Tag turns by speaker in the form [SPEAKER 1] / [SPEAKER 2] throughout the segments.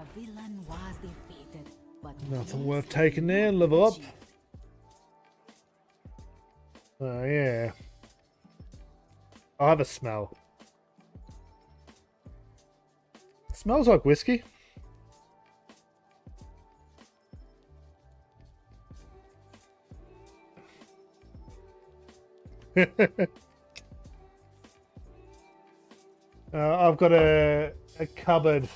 [SPEAKER 1] A villain was defeated, but
[SPEAKER 2] Nothing worth taking there. Level up.
[SPEAKER 1] achieved.
[SPEAKER 2] Oh, yeah. I have a smell. It smells like whiskey. I've got a cupboard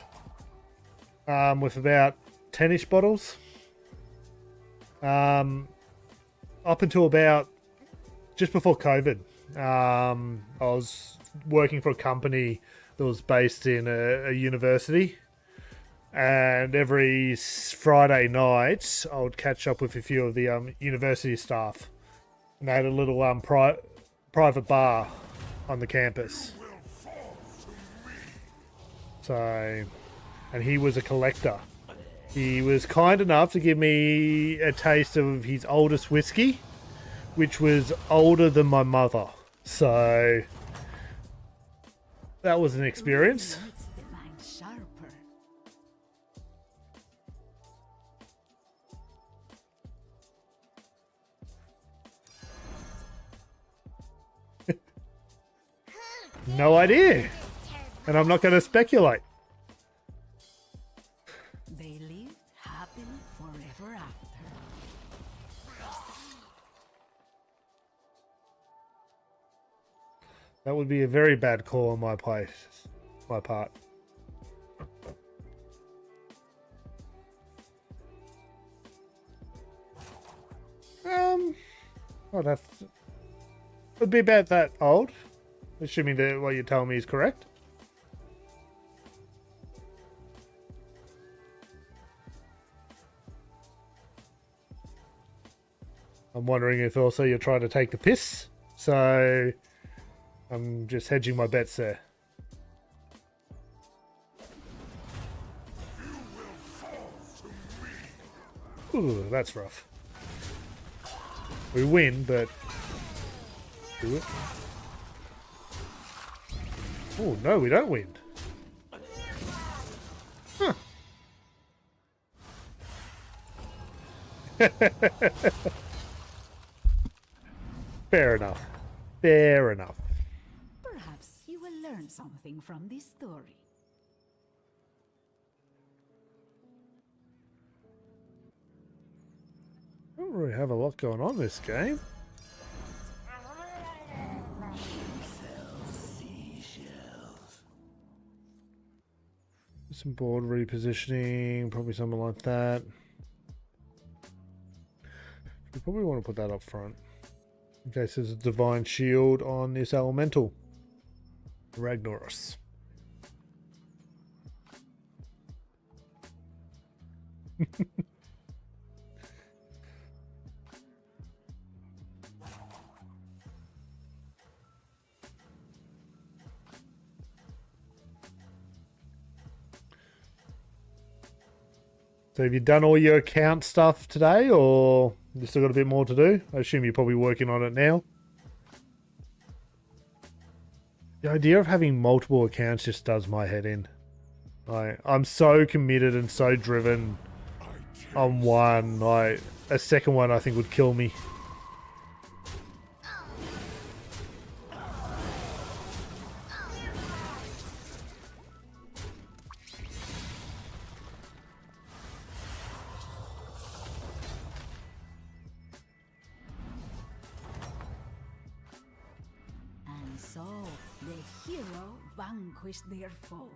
[SPEAKER 2] with about 10-ish bottles. Up until about just before COVID, I was working for a company that was based in a university. And every Friday night, I would catch up with a few of the university staff. And they had a little private bar on the campus. So, and he was a collector. He was kind enough to give me a taste of his oldest whiskey, which was older than my mother. So, that was an experience.
[SPEAKER 1] Makes the mind sharper.
[SPEAKER 2] No idea. And I'm not going to speculate.
[SPEAKER 1] They lived happily forever after.
[SPEAKER 2] That would be a very bad call on my part. I'd have to... It'd be about that old, assuming that what you're telling me is correct. I'm wondering if also you're trying to take the piss, so I'm just hedging my bets there. Ooh, that's rough. We win, but... Do it. Oh, no, we don't win. Huh. Fair enough. Fair enough.
[SPEAKER 1] Perhaps you will learn something from this story.
[SPEAKER 2] I don't really have a lot going on this game. Some board repositioning, probably something like that. You probably want to put that up front. In case there's a divine shield on this elemental. Ragnaros. So have you done all your account stuff today, or you still got a bit more to do? I assume you're probably working on it now. The idea of having multiple accounts just does my head in. I'm so committed and so driven on one. A second one I think would kill me.
[SPEAKER 1] And so, the hero vanquished their foe.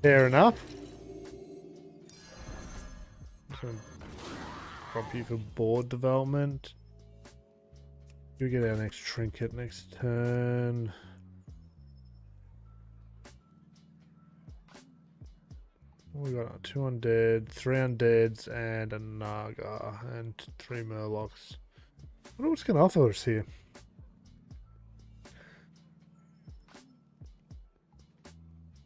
[SPEAKER 2] Fair enough. So, prompt you for board development. We get our next trinket next turn. We got 2 undead, 3 undeads, and a Naga, and 3 Murlocs. I wonder what's going to offer us here.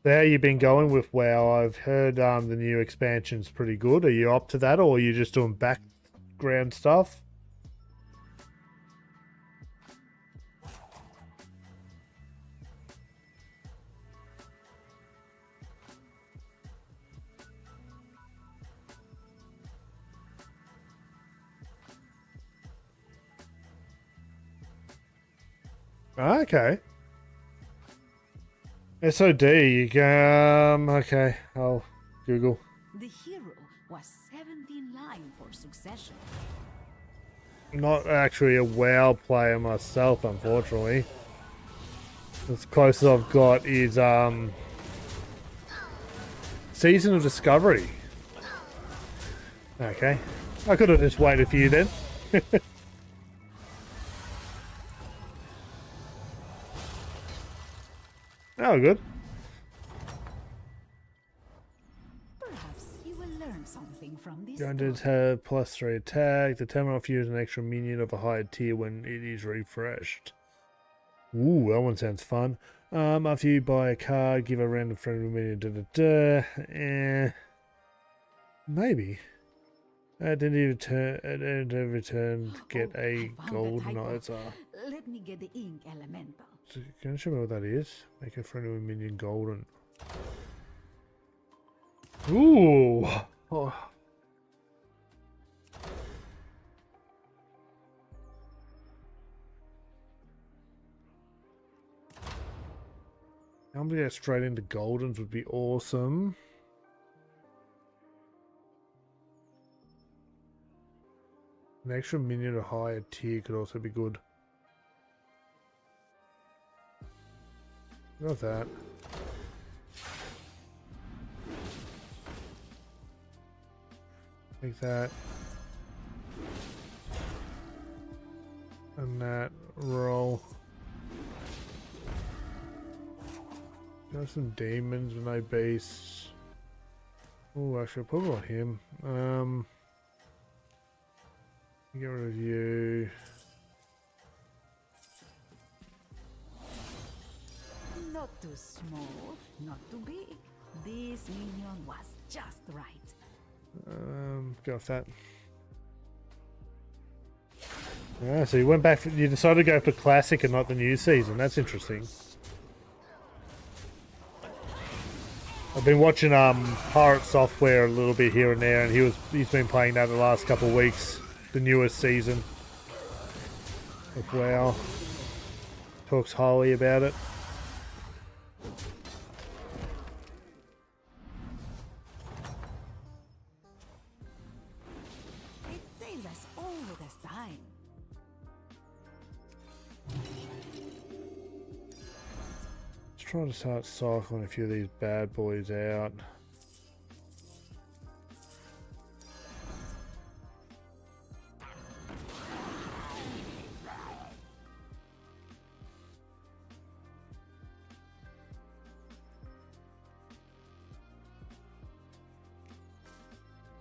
[SPEAKER 2] How you been going with WoW? I've heard the new expansion's pretty good. Are you up to that, or are you just doing background stuff? Okay. SOD. Okay. I'll Google.
[SPEAKER 1] The hero was 7th in line for succession.
[SPEAKER 2] Not actually a WoW player myself, unfortunately. As close as I've got is Season of Discovery. Okay. I could have just waited for you then. Oh, good.
[SPEAKER 1] Perhaps you will learn something from this.
[SPEAKER 2] Grunted have +3 attack. The terminal offers an extra minion of a higher tier when it is refreshed. Ooh, that one sounds fun. After you buy a card, give a random friend a minion. Maybe. At the end of return, get a gold knight.
[SPEAKER 1] Let me get the ink elemental.
[SPEAKER 2] Can you show me what that is? Make a friend of a minion golden. Ooh. Oh. I'm gonna get straight into goldens would be awesome. An extra minion or higher tier could also be good. Got that. Take that. And that. Roll. Got some demons with no beasts. Oh, actually, I'll put on him. Get rid of you.
[SPEAKER 1] Not too small, not too big. This minion was just right.
[SPEAKER 2] Go with that. Ah, so you went back. You decided to go for classic and not the new season. That's interesting. I've been watching Pirate Software a little bit here and there, and he's been playing that the last couple of weeks. The newest season of WoW. Talks highly about it.
[SPEAKER 1] It saved us all this time.
[SPEAKER 2] Let's try to start cycling a few of these bad boys out.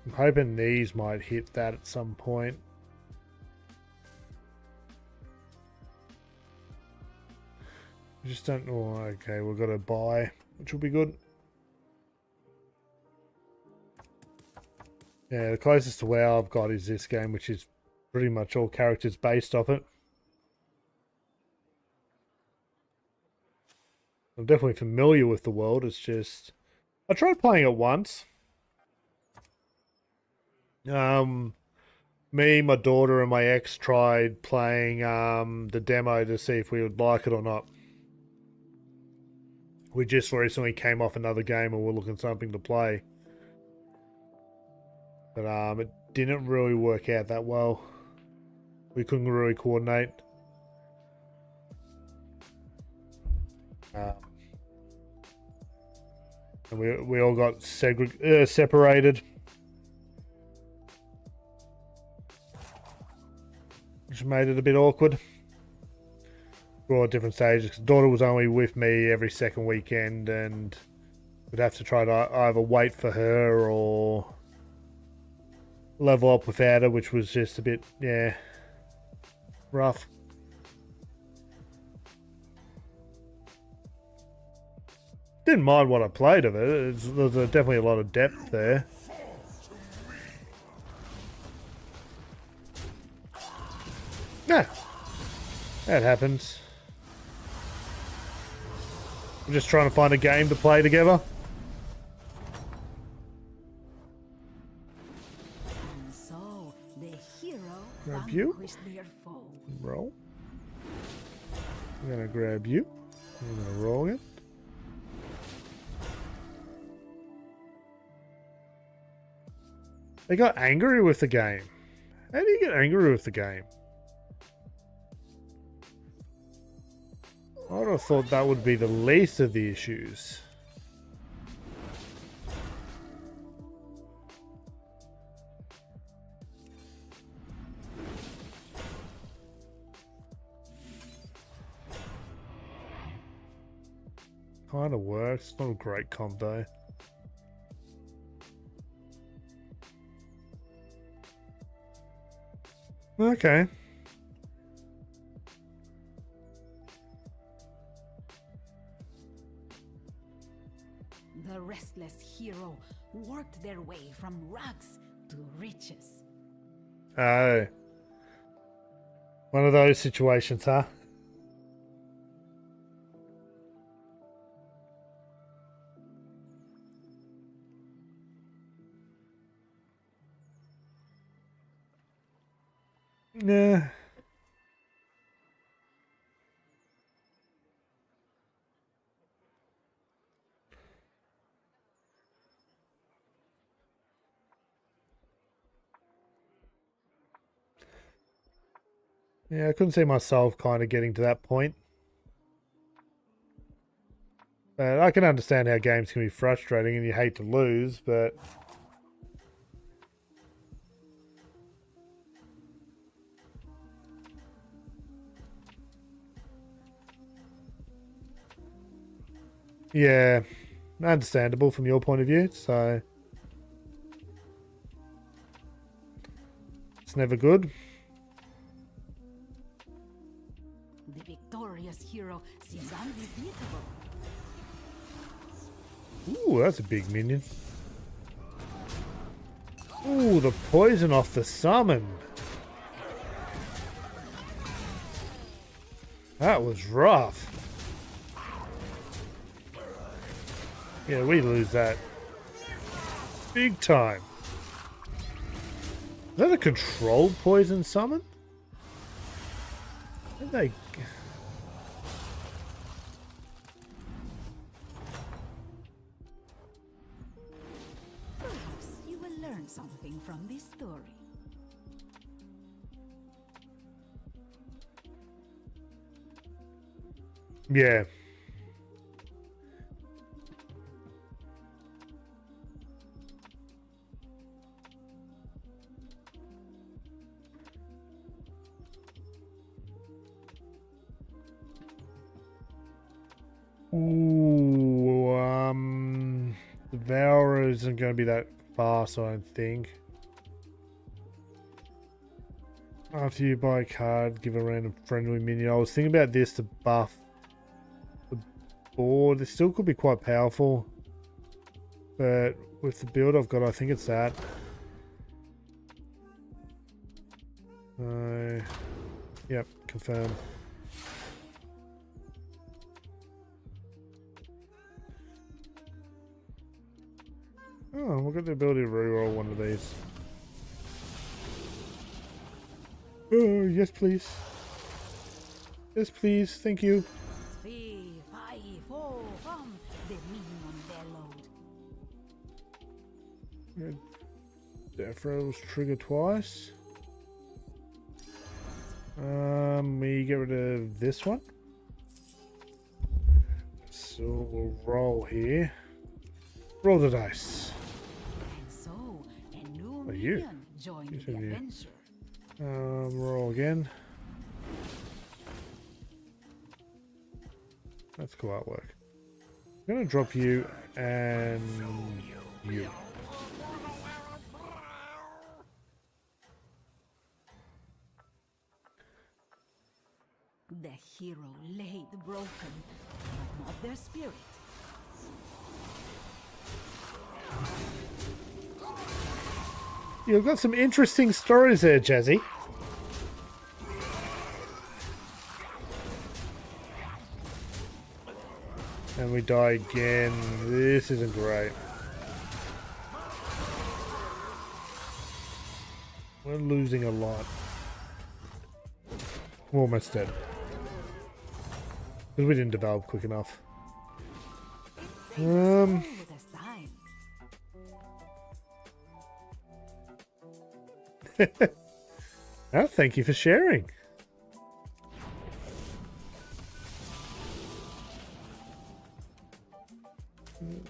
[SPEAKER 2] I'm hoping these might hit that at some point. We just don't know. Okay, we've got to buy, which will be good. Yeah, the closest to WoW I've got is this game, which is pretty much all characters based off it. I'm definitely familiar with the world. It's just I tried playing it once. Me, my daughter, and my ex tried playing the demo to see if we would like it or not. We just recently came off another game and we're looking for something to play. But it didn't really work out that well. We couldn't really coordinate. And we all got separated. Which made it a bit awkward. We're all at different stages. Daughter was only with me every second weekend, and we'd have to try to either wait for her or level up without her, which was just a bit, yeah, rough. Didn't mind what I played of it. There's definitely a lot of depth there. Yeah, that happens. We're just trying to find a game to play together.
[SPEAKER 1] And so the hero
[SPEAKER 2] Grab you.
[SPEAKER 1] vanquished their foe.
[SPEAKER 2] Roll. I'm gonna grab you. I'm gonna roll it. They got angry with the game. How do you get angry with the game? I would have thought that would be the least of the issues. Kind of works. Not a great comp though. Okay.
[SPEAKER 1] The restless hero worked their way from rags to riches.
[SPEAKER 2] Oh. One of those situations, huh? Nah. Yeah, I couldn't see myself kind of getting to that point. But I can understand how games can be frustrating and you hate to lose, but... Yeah, understandable from your point of view, so... It's never good.
[SPEAKER 1] The victorious hero seems undefeatable.
[SPEAKER 2] Ooh, that's a big minion. Ooh, the poison off the summon. That was rough. Yeah, we lose that. Big time. Is that a controlled poison summon? How did they...
[SPEAKER 1] Perhaps you will learn something from this story.
[SPEAKER 2] Yeah. Ooh, the Devourer isn't going to be that fast, I don't think. After you buy a card, give a random friendly minion. I was thinking about this to buff the board. It still could be quite powerful, but with the build I've got, I think it's that. Yep, confirm. Oh, we've got the ability to reroll one of these. Oh, yes, please. Yes, please. Thank you.
[SPEAKER 1] 3, 5, 4, from the minion bellowed.
[SPEAKER 2] Death rolls trigger twice. We get rid of this one. So we'll roll here. Roll the dice.
[SPEAKER 1] And so, a new
[SPEAKER 2] Oh, you.
[SPEAKER 1] minion joined
[SPEAKER 2] You
[SPEAKER 1] the
[SPEAKER 2] said you.
[SPEAKER 1] adventure.
[SPEAKER 2] Roll again. That's cool artwork. I'm gonna drop you and you.
[SPEAKER 1] The hero laid broken, but not their spirit.
[SPEAKER 2] You've got some interesting stories there, Jazzy. And we die again. This isn't great. We're losing a lot. We're almost dead. Because we didn't develop quick enough.
[SPEAKER 1] They slow with us time.
[SPEAKER 2] Oh, thank you for sharing.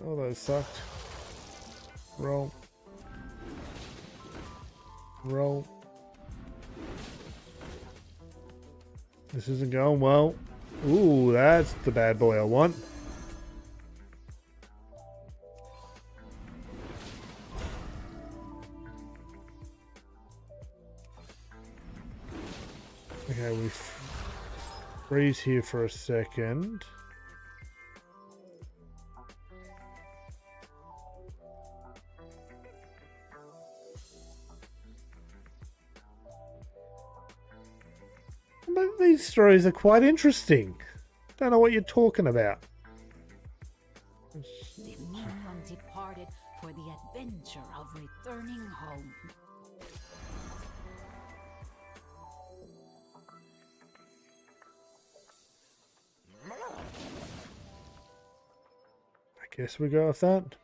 [SPEAKER 2] Oh, that sucked. Roll. Roll. This isn't going well. Ooh, that's the bad boy I want. Okay, we freeze here for a second. But these stories are quite interesting. Don't know what you're talking about.
[SPEAKER 1] The minion departed for the adventure of returning home.
[SPEAKER 2] I guess we go with that.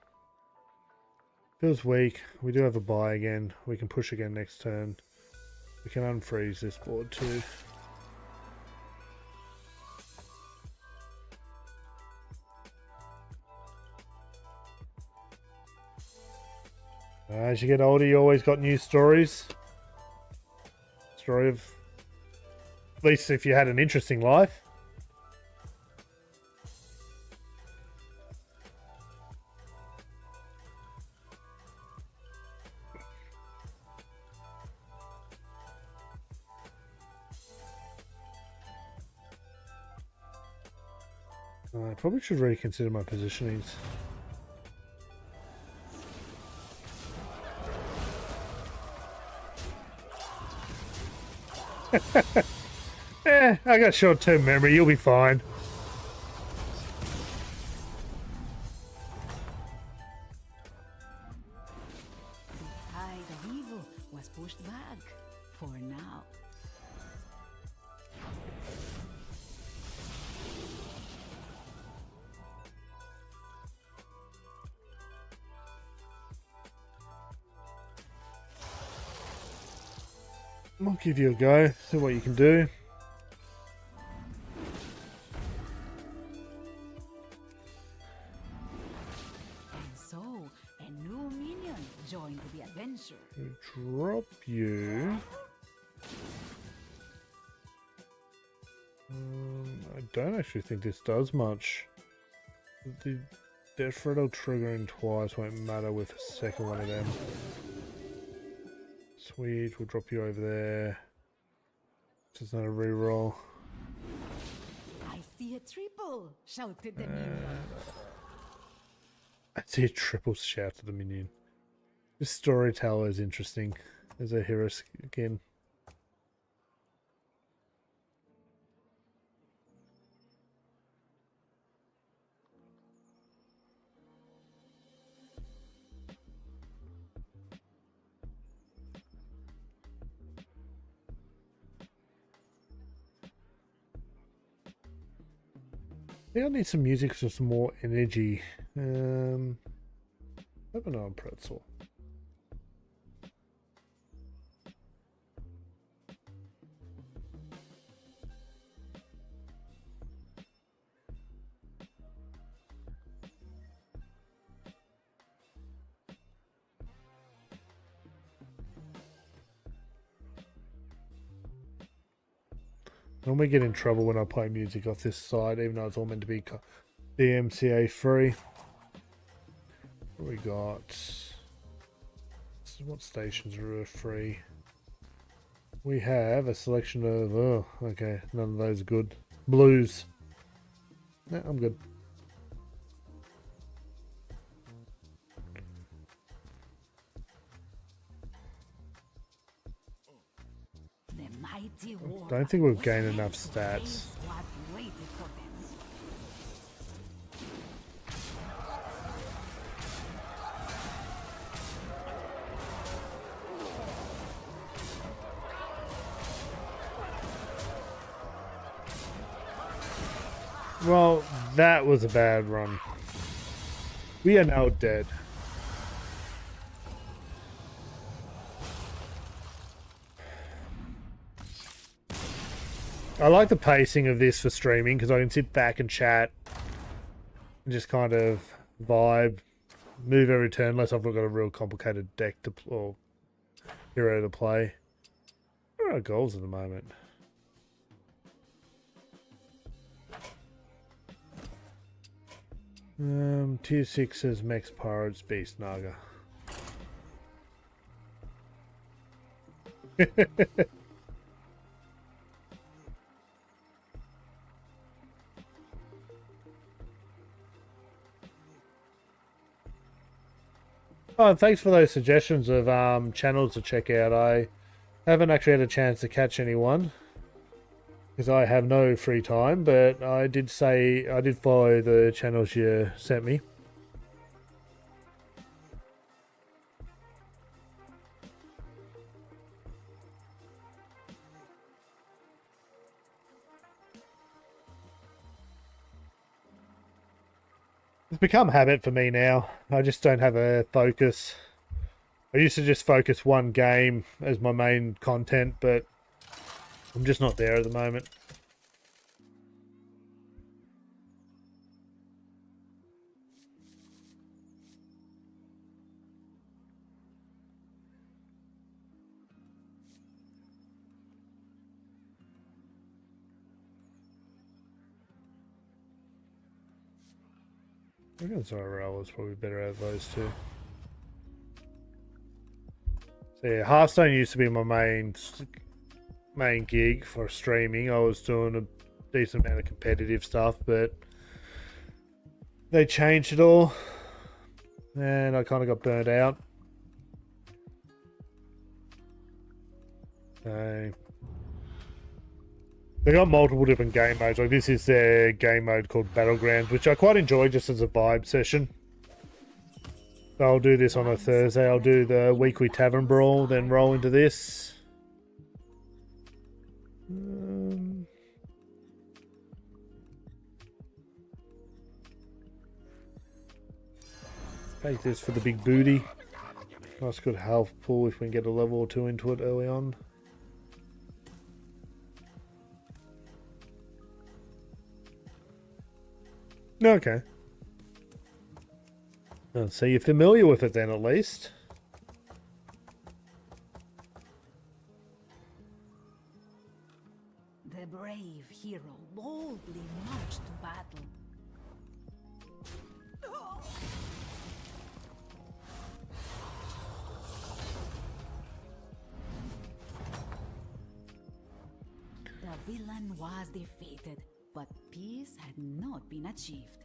[SPEAKER 2] Feels weak. We do have a buy again. We can push again next turn. We can unfreeze this board too. As you get older, you always got new stories. Story of... At least if you had an interesting life. I probably should reconsider my positionings. I got short-term memory. You'll be fine.
[SPEAKER 1] The tide of evil was pushed back for now.
[SPEAKER 2] I'll give you a go. See what you can do.
[SPEAKER 1] And so, a new minion joined the adventure.
[SPEAKER 2] Drop you. I don't actually think this does much. The Death Rattle triggering twice won't matter with a second one of them. Sweet, we'll drop you over there. This is not a reroll.
[SPEAKER 1] I see a triple, shouted the minion.
[SPEAKER 2] I see a triple shout to the minion. This storyteller is interesting. There's a hero again. I think I need some music for some more energy. Open on pretzel. I normally get in trouble when I play music off this side, even though it's all meant to be DMCA free. What we got? What stations are free? We have a selection of... Oh, okay. None of those are good. Blues. No, I'm good.
[SPEAKER 1] The mighty war
[SPEAKER 2] Don't think we've
[SPEAKER 1] was
[SPEAKER 2] gained
[SPEAKER 1] meant
[SPEAKER 2] enough
[SPEAKER 1] to
[SPEAKER 2] stats.
[SPEAKER 1] face what waited for them.
[SPEAKER 2] Well, that was a bad run. We are now dead. I like the pacing of this for streaming because I can sit back and chat and just kind of vibe, move every turn unless I've got a real complicated deck to or hero to play. What are our goals at the moment? Tier 6 says Mex Pirates Beast Naga. Oh, thanks for those suggestions of channels to check out. I haven't actually had a chance to catch anyone because I have no free time, but I did follow the channels you sent me. It's become habit for me now. I just don't have a focus. I used to just focus one game as my main content, but I'm just not there at the moment. I reckon Zyrel is probably better out of those two. So yeah, Hearthstone used to be my main gig for streaming. I was doing a decent amount of competitive stuff, but they changed it all, and I kind of got burnt out. So they got multiple different game modes. Like this is their game mode called Battlegrounds, which I quite enjoy just as a vibe session. So I'll do this on a Thursday. I'll do the weekly Tavern Brawl, then roll into this. Take this for the big booty. Nice good health pool if we can get a level or two into it early on. Okay. So you're familiar with it then, at least.
[SPEAKER 1] The brave hero boldly marched to battle. The villain was defeated, but peace had not been achieved.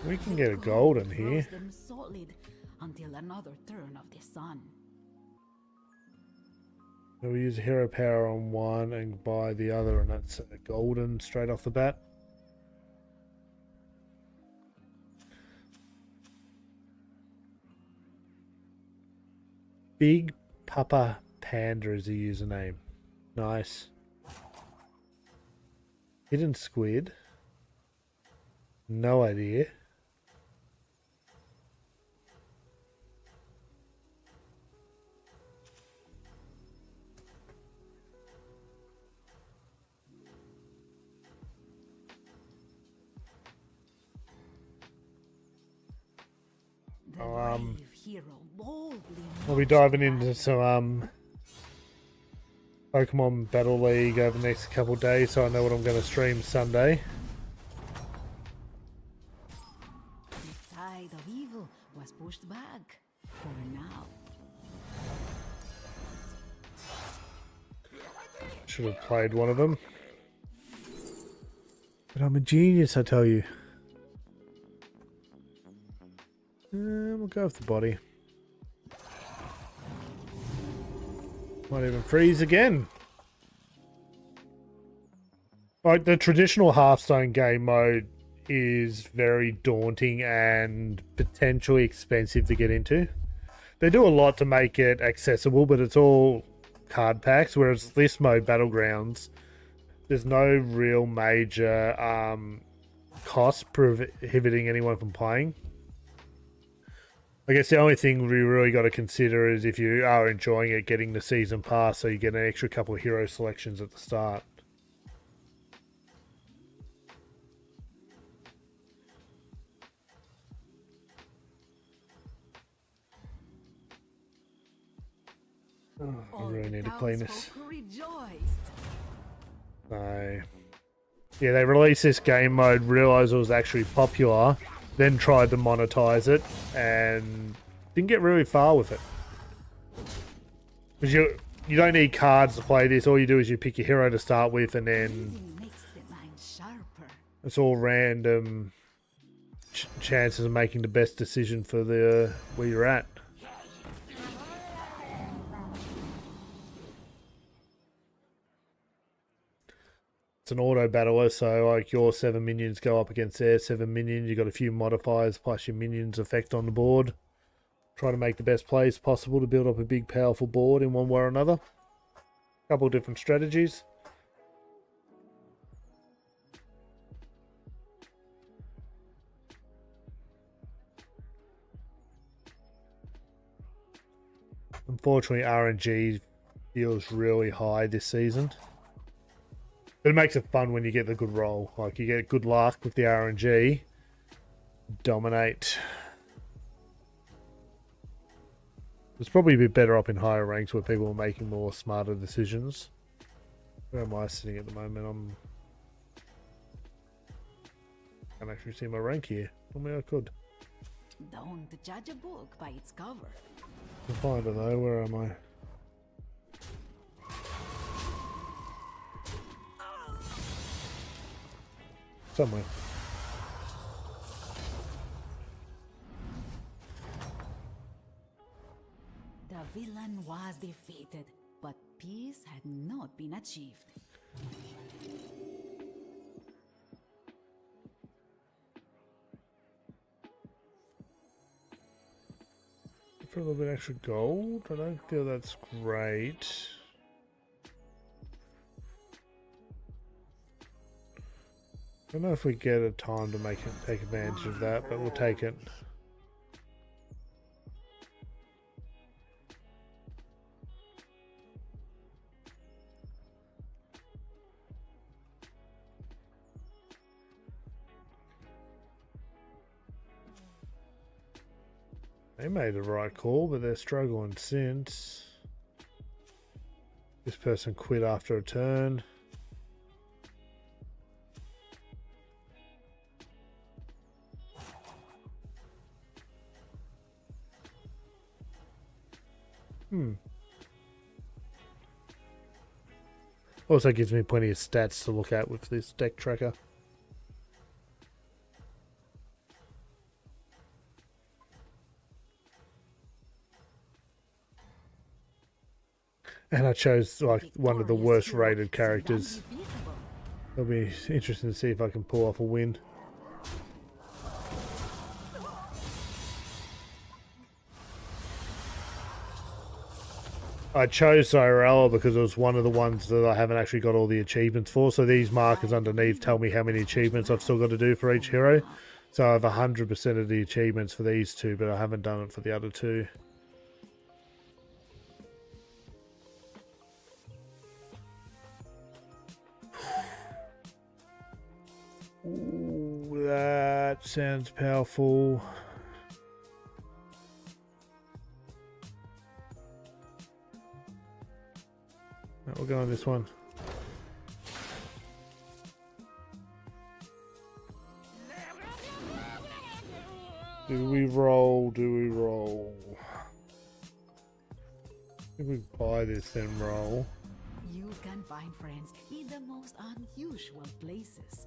[SPEAKER 2] We can get a golden
[SPEAKER 1] Froze
[SPEAKER 2] here.
[SPEAKER 1] them solid until another turn of the sun.
[SPEAKER 2] So we use hero power on one and buy the other, and that's a golden straight off the bat. Big Papa Panda is the username. Nice. Hidden Squid. No idea. We'll be diving into some Pokemon Battle League over the next couple of days, so I know what I'm going to stream Sunday.
[SPEAKER 1] The tide of evil was pushed back for now.
[SPEAKER 2] Should have played one of them. But I'm a genius, I tell you. We'll go with the body. Might even freeze again. Like, the traditional Hearthstone game mode is very daunting and potentially expensive to get into. They do a lot to make it accessible, but it's all card packs, whereas this mode, Battlegrounds, there's no real major cost prohibiting anyone from playing. I guess the only thing we really got to consider is if you are enjoying it, getting the season pass, so you get an extra couple of hero selections at the start. I really need to clean this. So, yeah, they released this game mode, realized it was actually popular, then tried to monetize it, and didn't get really far with it. Because you don't need cards to play this. All you do is you pick your hero to start with, and then it's all random chances of making the best decision for the where you're at. It's an auto battler, so like your 7 minions go up against their 7 minions. You got a few modifiers plus your minions effect on the board. Try to make the best plays possible to build up a big powerful board in one way or another. Couple different strategies. Unfortunately, RNG feels really high this season. But it makes it fun when you get the good roll. Like, you get good luck with the RNG. Dominate. It's probably a bit better up in higher ranks where people are making more smarter decisions. Where am I sitting at the moment? I can't actually see my rank here. Normally I could.
[SPEAKER 1] Don't judge a book by its cover.
[SPEAKER 2] I don't know. Where am I? Somewhere.
[SPEAKER 1] The villain was defeated, but peace had not been achieved.
[SPEAKER 2] For a little bit extra gold? I don't feel that's great. I don't know if we get a time to take advantage of that, but we'll take it. They made the right call, but they're struggling since. This person quit after a turn. Also gives me plenty of stats to look at with this deck tracker. And I chose like one of the worst rated characters. It'll be interesting to see if I can pull off a win. I chose Cyrella because it was one of the ones that I haven't actually got all the achievements for. So these markers underneath tell me how many achievements I've still got to do for each hero. So I have 100% of the achievements for these two, but I haven't done it for the other two. Ooh, that sounds powerful. No, we'll go on this one. Do we roll? Do we roll? If we buy this, then roll.
[SPEAKER 1] You can find friends in the most unusual places.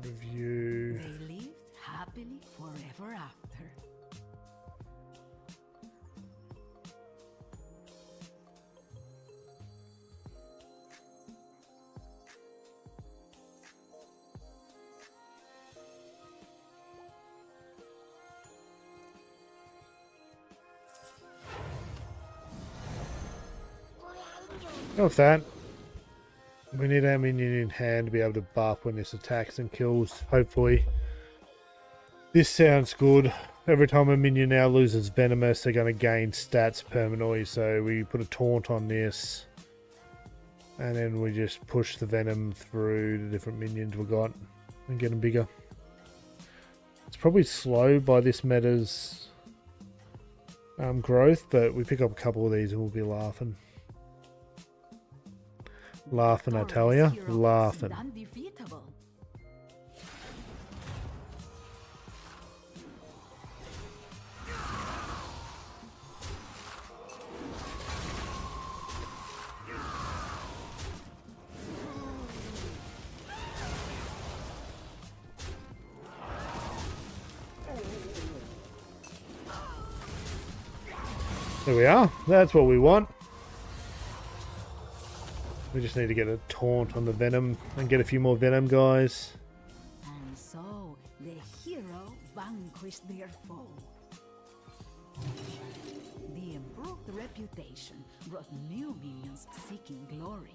[SPEAKER 2] Review.
[SPEAKER 1] They lived happily forever after.
[SPEAKER 2] Go with that. We need our minion in hand to be able to buff when this attacks and kills, hopefully. This sounds good. Every time a minion now loses Venomous, they're going to gain stats permanently, so we put a taunt on this. And then we just push the Venom through the different minions we got and get them bigger. It's probably slow by this meta's growth, but we pick up a couple of these and we'll be laughing. Laughing, I tell ya. Laughing.
[SPEAKER 1] Undefeatable.
[SPEAKER 2] There we are. That's what we want. We just need to get a taunt on the Venom and get a few more Venom guys.
[SPEAKER 1] And so the hero vanquished their foe. The improved reputation brought new minions seeking glory.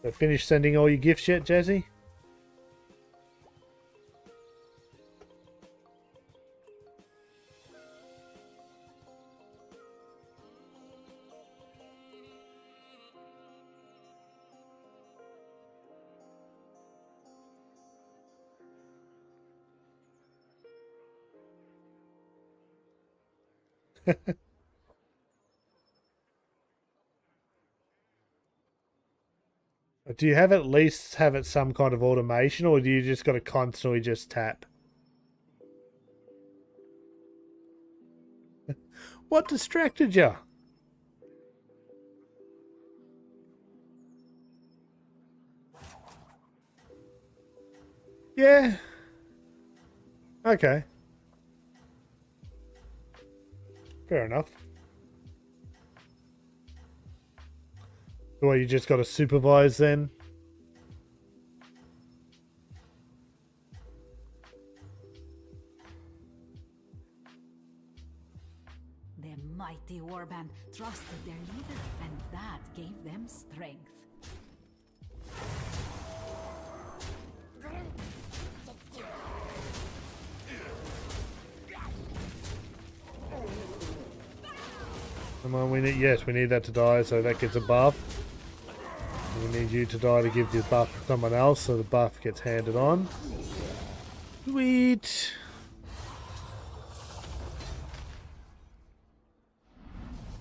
[SPEAKER 2] So finished sending all your gifts yet, Jazzy? Do you have at least have it some kind of automation, or do you just got to constantly just tap? What distracted you? Yeah. Okay. Fair enough. Well, you just got to supervise then?
[SPEAKER 1] The mighty warband trusted their leader, and that gave them strength.
[SPEAKER 2] Come on, we need, yes, we need that to die, so that gets a buff. We need you to die to give the buff to someone else, so the buff gets handed on. Sweet.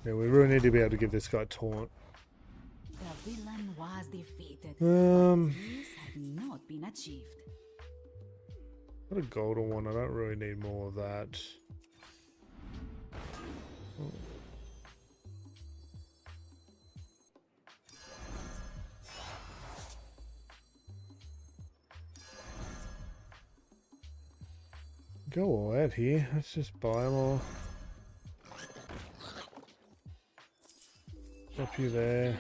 [SPEAKER 2] Yeah, we really need to be able to give this guy taunt.
[SPEAKER 1] The villain was defeated. This had not been achieved.
[SPEAKER 2] Got a golden one. I don't really need more of that. Go all out here. Let's just buy them all. Drop you there.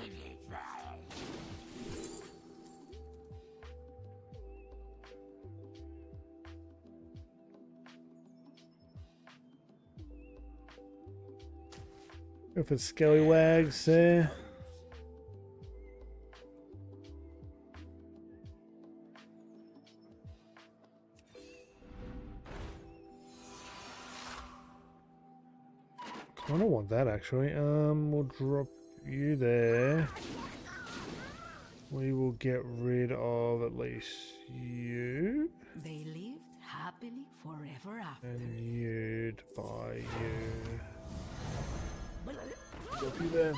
[SPEAKER 2] Go for scallywags there. I don't want that actually. We'll drop you there. We will get rid of at least you.
[SPEAKER 1] They lived happily forever after.
[SPEAKER 2] And you'd buy you. Drop you there.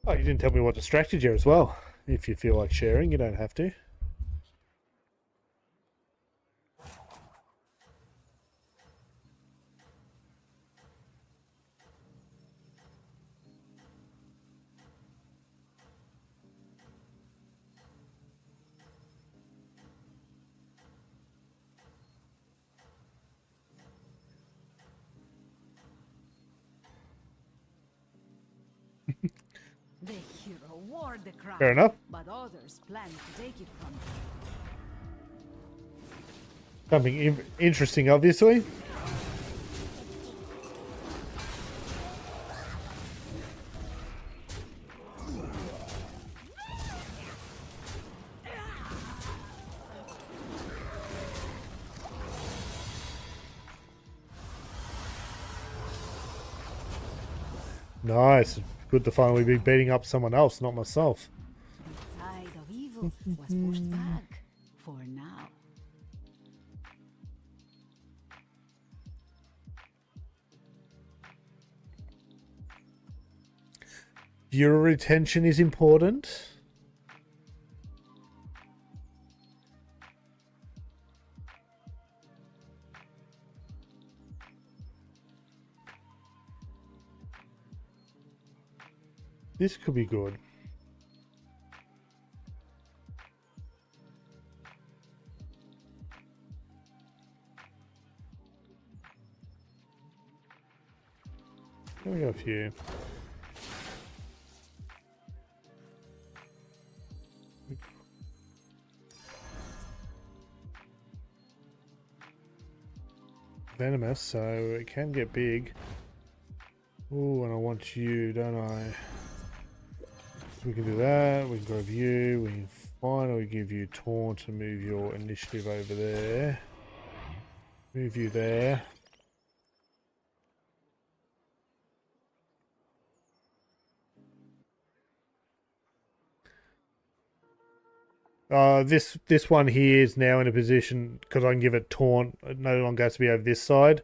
[SPEAKER 2] Oh, you didn't tell me what distracted you as well. If you feel like sharing, you don't have to.
[SPEAKER 1] The hero wore the crown,
[SPEAKER 2] Fair enough.
[SPEAKER 1] but others planned to take it from him.
[SPEAKER 2] Something interesting, obviously. Nice. Good to finally be beating up someone else, not myself.
[SPEAKER 1] The tide of evil was pushed back for now.
[SPEAKER 2] Your retention is important. This could be good. There we go, a few. Venomous, so it can get big. Ooh, and I want you, don't I? We can do that. We can grab you. We can finally give you taunt to move your initiative over there. Move you there. This one here is now in a position because I can give it taunt. It no longer has to be over this side.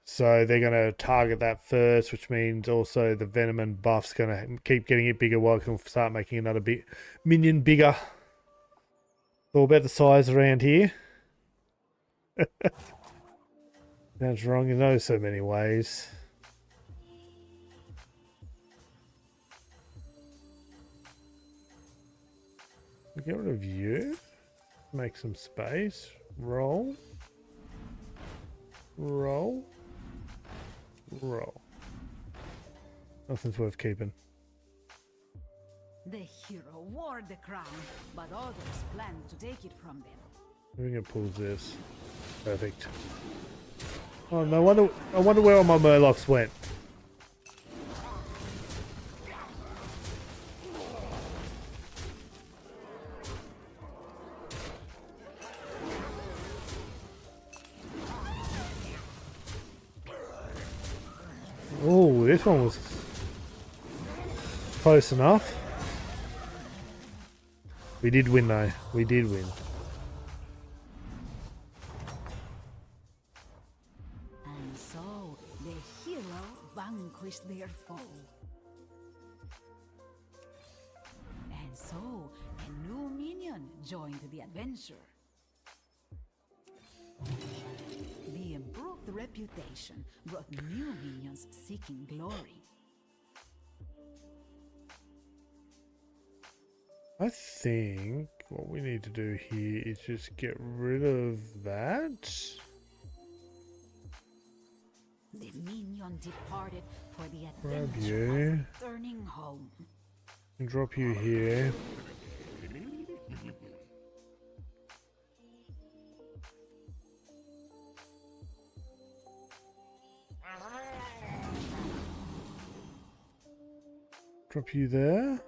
[SPEAKER 2] So they're going to target that first, which means also the venom and buff's going to keep getting it bigger while I can start making another big minion bigger. All about the size around here. That's wrong in so many ways. Get rid of you. Make some space. Roll. Roll. Roll. Nothing's worth keeping.
[SPEAKER 1] The hero wore the crown, but others planned to take it from them.
[SPEAKER 2] I think it pulls this. Perfect. Oh no! I wonder where all my Murlocs went. Oh, this one was close enough. We did win though. We did win.
[SPEAKER 1] And so the hero vanquished their foe. And so a new minion joined the adventure. The improved reputation brought new minions seeking glory.
[SPEAKER 2] I think what we need to do here is just get rid of that.
[SPEAKER 1] The minion departed for the
[SPEAKER 2] Grab
[SPEAKER 1] adventure
[SPEAKER 2] you.
[SPEAKER 1] of returning home.
[SPEAKER 2] And drop you here. Drop you there.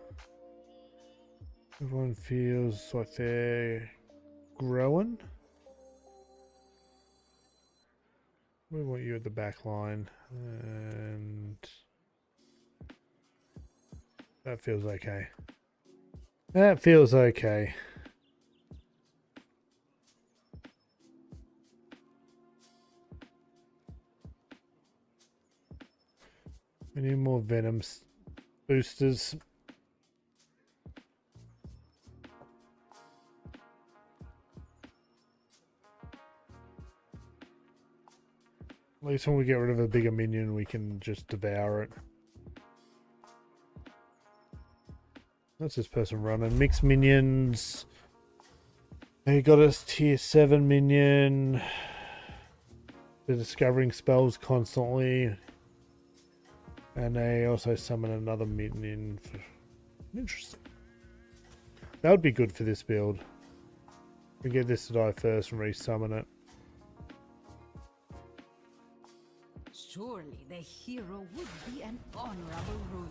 [SPEAKER 2] Everyone feels like they're growing. We want you at the back line, and that feels okay. That feels okay. We need more venom boosters. At least when we get rid of a bigger minion, we can just devour it. That's this person running. Mixed minions. They got us tier 7 minion. They're discovering spells constantly. And they also summon another minion. Interesting. That would be good for this build. We get this to die first and resummon it.
[SPEAKER 1] Surely the hero would be an honorable ruler.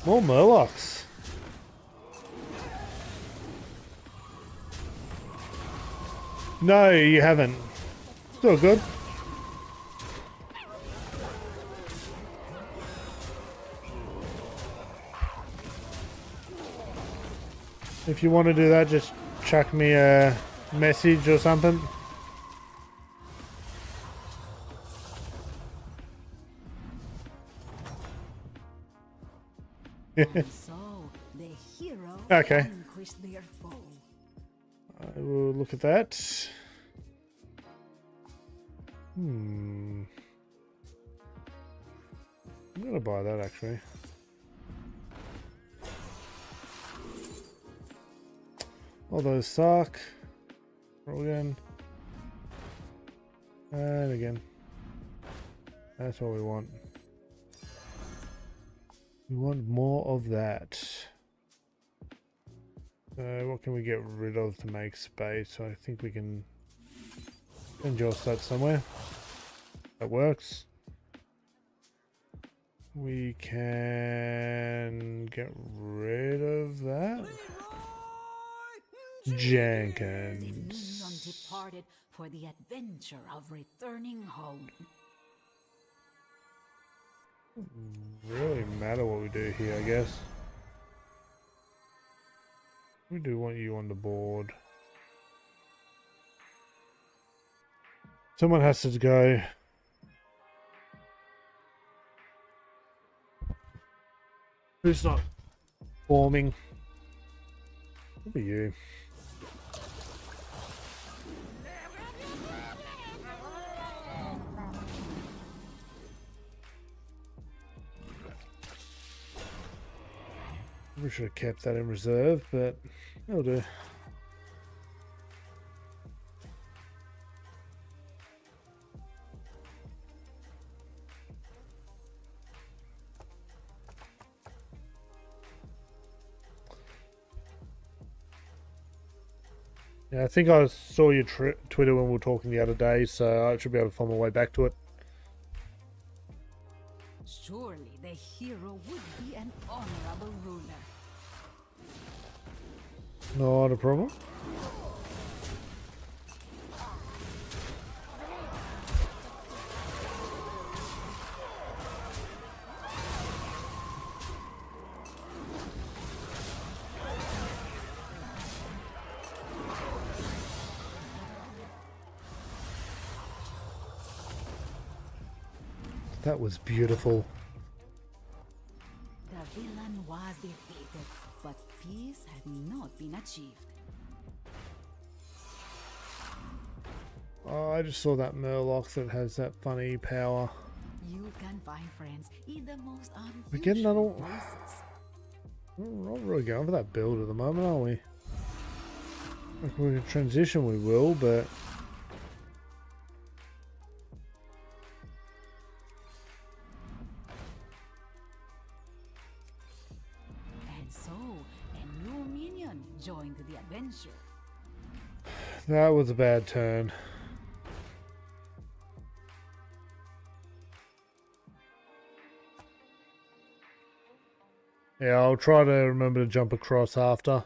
[SPEAKER 2] More Murlocs. No, you haven't. Still good. If you want to do that, just chuck me a message or something.
[SPEAKER 1] And so the hero
[SPEAKER 2] Okay.
[SPEAKER 1] vanquished their foe.
[SPEAKER 2] I will look at that. I'm gonna buy that actually. All those suck. Roll again. And again. That's what we want. We want more of that. What can we get rid of to make space? I think we can endorse that somewhere. That works. We can get rid of that. Jenkins.
[SPEAKER 1] Minion departed for the adventure of returning home.
[SPEAKER 2] Really matter what we do here, I guess. We do want you on the board. Someone has to go. Who's not forming? It'll be you. We should have kept that in reserve, but it'll do. Yeah, I think I saw your Twitter when we were talking the other day, so I should be able to find my way back to it.
[SPEAKER 1] Surely the hero would be an honorable ruler.
[SPEAKER 2] Not a problem. That was beautiful.
[SPEAKER 1] The villain was defeated, but peace had not been achieved.
[SPEAKER 2] Oh, I just saw that Murloc that has that funny power.
[SPEAKER 1] You can find friends in the most
[SPEAKER 2] We're getting that all.
[SPEAKER 1] unusual places.
[SPEAKER 2] We're not really going for that build at the moment, are we? If we can transition, we will, but.
[SPEAKER 1] And so, a new minion joined the adventure.
[SPEAKER 2] That was a bad turn. Yeah, I'll try to remember to jump across after.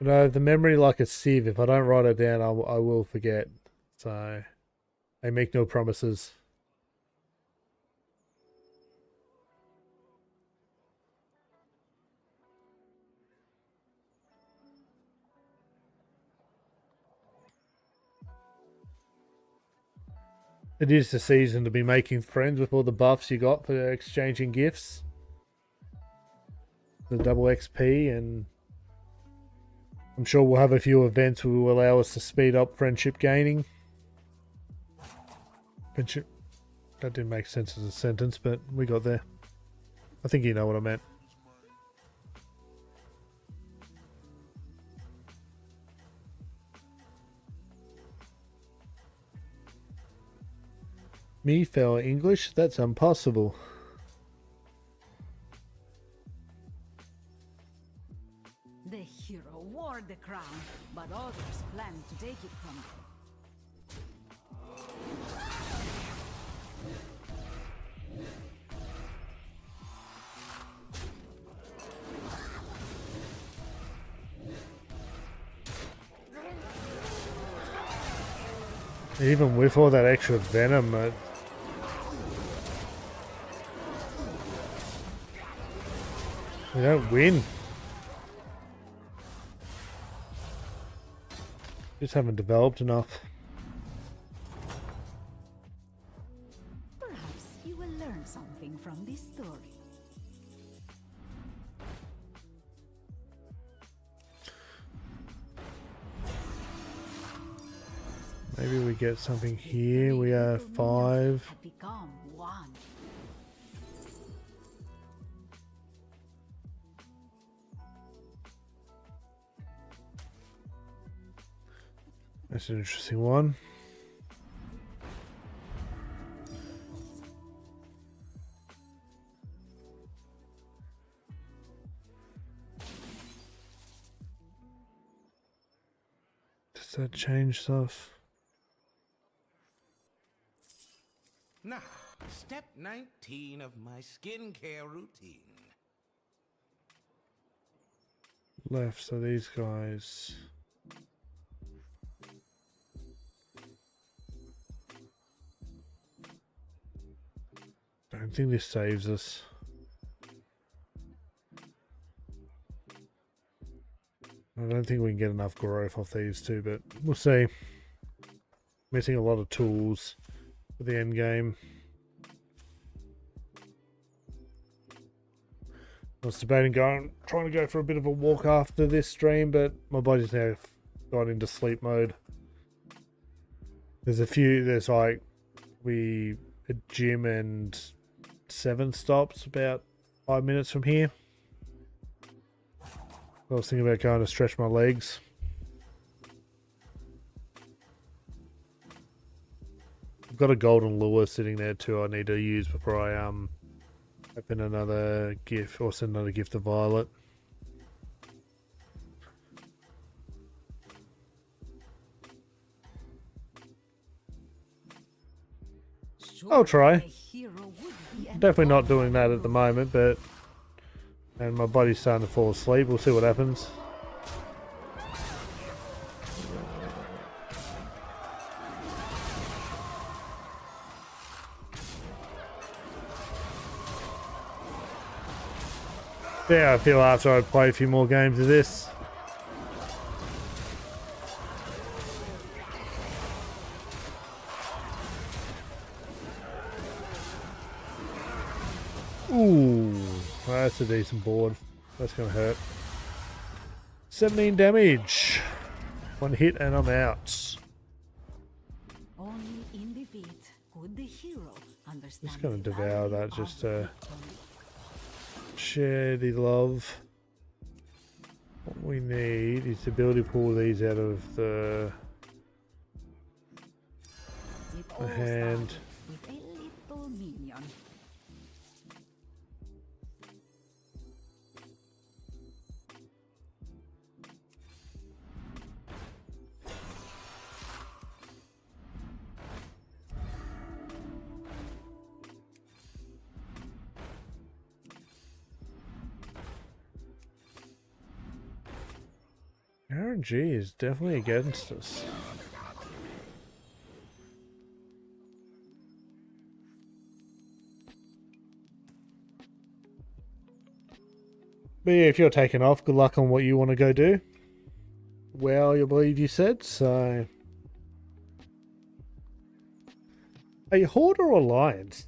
[SPEAKER 2] You know, the memory like a sieve. If I don't write it down, I will forget. So, I make no promises. It is the season to be making friends with all the buffs you got for exchanging gifts. The double XP, and I'm sure we'll have a few events that will allow us to speed up friendship gaining. That didn't make sense as a sentence, but we got there. I think you know what I meant. Me fail English? That's impossible.
[SPEAKER 1] The hero wore the crown, but others planned to take it from him.
[SPEAKER 2] Even with all that extra venom, we don't win. Just haven't developed enough.
[SPEAKER 1] Perhaps you will learn something from this story.
[SPEAKER 2] Maybe we get something here. We are 5.
[SPEAKER 1] Had become one.
[SPEAKER 2] That's an interesting one. Does that change stuff?
[SPEAKER 3] Now, step 19 of my skincare routine.
[SPEAKER 2] Left, so these guys. Don't think this saves us. I don't think we can get enough growth off these two, but we'll see. Missing a lot of tools for the end game. I was debating trying to go for a bit of a walk after this stream, but my body's now gone into sleep mode. There's like a gym and 7 stops about 5 minutes from here. I was thinking about going to stretch my legs. I've got a golden lure sitting there too I need to use before I open another gift or send another gift to Violet. I'll try.
[SPEAKER 1] A hero would be an
[SPEAKER 2] Definitely not doing that at the moment, but and my body's starting to fall asleep. We'll see what happens. Yeah, I feel after I play a few more games of this. Ooh, that's a decent board. That's gonna hurt. 17 damage. 1 hit and I'm out.
[SPEAKER 1] only in defeat could the hero understand.
[SPEAKER 2] Just gonna
[SPEAKER 1] the
[SPEAKER 2] devour
[SPEAKER 1] value
[SPEAKER 2] that
[SPEAKER 1] of
[SPEAKER 2] just to
[SPEAKER 1] victory.
[SPEAKER 2] share the love. What we need is the ability to pull these out of the
[SPEAKER 1] It all
[SPEAKER 2] hand.
[SPEAKER 1] started with a little minion.
[SPEAKER 2] RNG is definitely against us. But yeah, if you're taking off, good luck on what you want to go do. Well, you believe you said, so... Are you Horde or Alliance?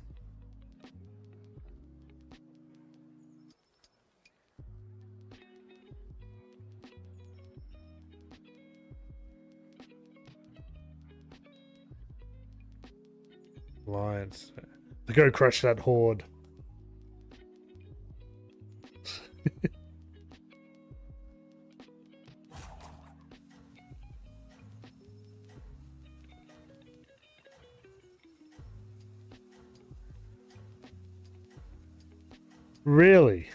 [SPEAKER 2] Alliance. To go crush that horde. Really?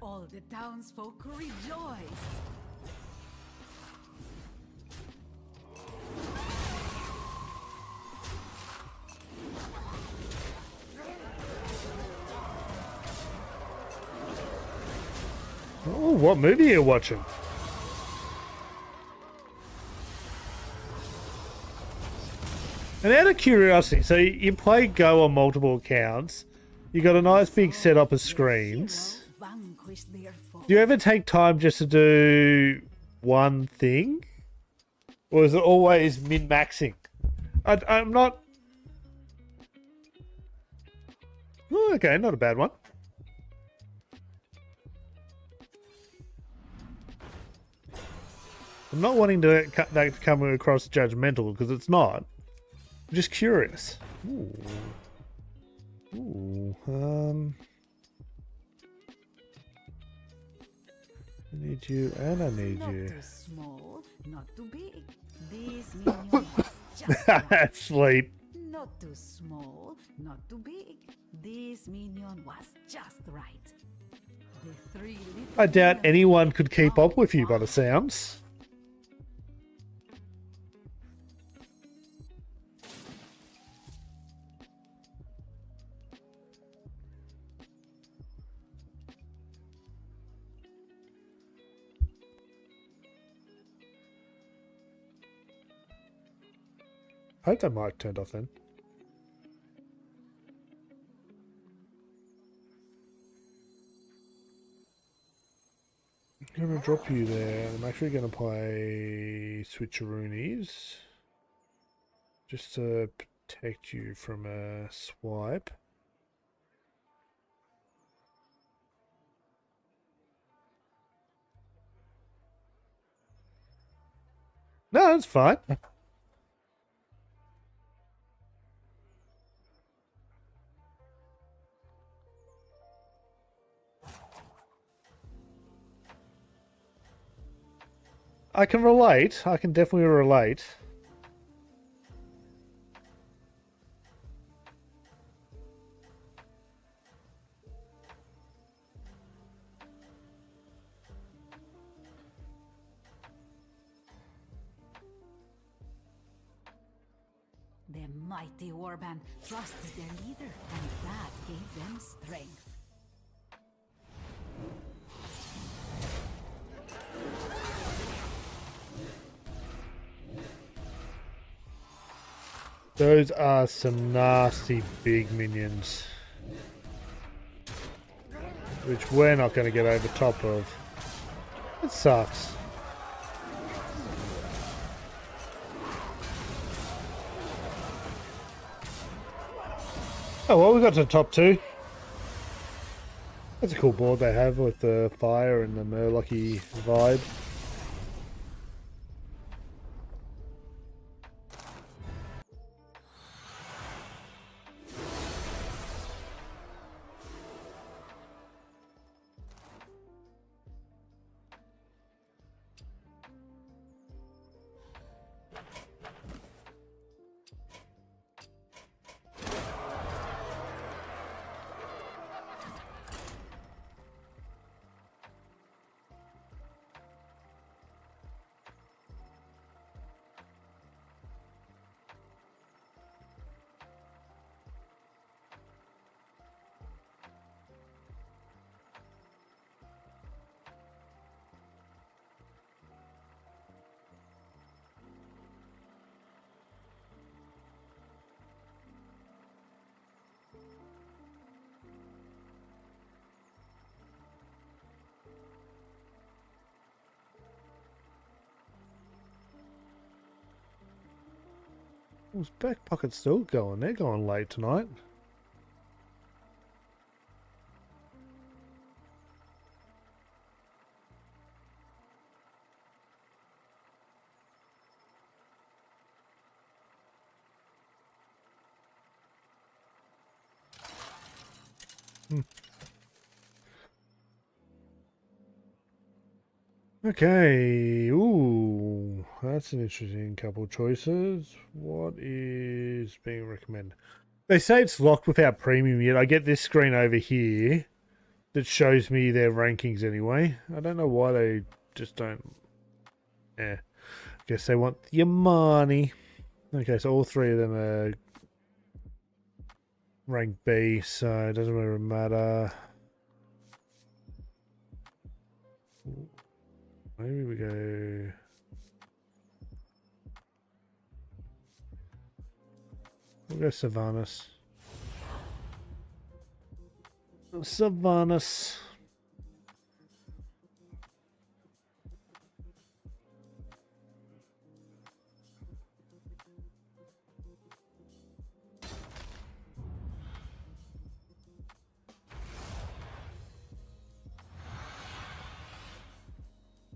[SPEAKER 1] All the townsfolk rejoiced.
[SPEAKER 2] Oh, what movie are you watching? And out of curiosity, so you play Go on multiple accounts. You got a nice big setup of screens.
[SPEAKER 1] Vanquished their foe.
[SPEAKER 2] Do you ever take time just to do one thing? Or is it always min-maxing? I'm not... Oh, okay, not a bad one. I'm not wanting to that come across judgmental, because it's not. I'm just curious. Ooh. Ooh, I need you, and I need
[SPEAKER 1] Not
[SPEAKER 2] you.
[SPEAKER 1] too small, not too big. This minion was just right.
[SPEAKER 2] Sleep.
[SPEAKER 1] Not too small, not too big. This minion was just right. The three little
[SPEAKER 2] I doubt
[SPEAKER 1] minions
[SPEAKER 2] anyone
[SPEAKER 1] made
[SPEAKER 2] could keep
[SPEAKER 1] all
[SPEAKER 2] up with you by
[SPEAKER 1] one.
[SPEAKER 2] the sounds. I hope that mic turned off then. I'm going to drop you there. I'm actually going to play Switcheroonies. Just to protect you from a swipe. No, it's fine. I can relate. I can definitely relate.
[SPEAKER 1] The mighty warband trusted their leader, and that gave them strength.
[SPEAKER 2] Those are some nasty big minions. Which we're not going to get over top of. It sucks. Oh well, we got to the top two. That's a cool board they have with the fire and the Murlocky vibe. Who's back pocket still going? They're going late tonight. Okay. Ooh, that's an interesting couple choices. What is being recommended? They say it's locked without premium yet. I get this screen over here that shows me their rankings anyway. I don't know why they just don't. Yeah. Guess they want your money. Okay, so all three of them are rank B, so it doesn't really matter. Maybe we go. We'll go Sylvanas. Sylvanas.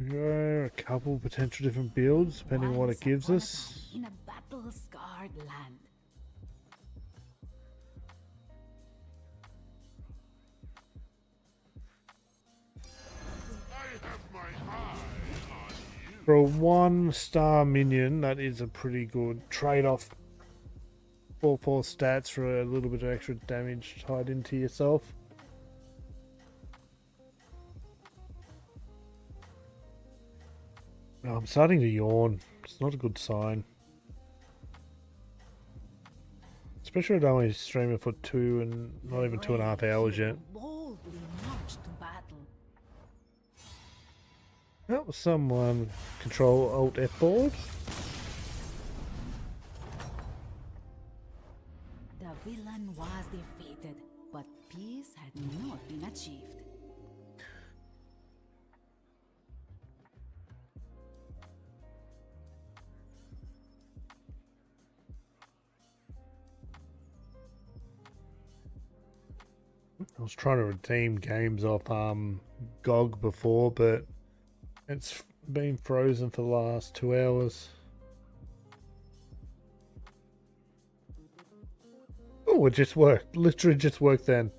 [SPEAKER 2] A couple potential different builds depending on what it gives us.
[SPEAKER 1] In a battle-scarred land.
[SPEAKER 2] For a 1-star minion, that is a pretty good trade-off. 4/4 stats for a little bit of extra damage tied into yourself. Oh, I'm starting to yawn. It's not a good sign. Especially when I'm only streaming for 2 and not even 2.5 hours yet.
[SPEAKER 1] Boldly march to battle.
[SPEAKER 2] Oh, someone control Alt F4.
[SPEAKER 1] The villain was defeated, but peace had not been achieved.
[SPEAKER 2] I was trying to redeem games off GOG before, but it's been frozen for the last 2 hours. Oh, it just worked. Literally just worked then.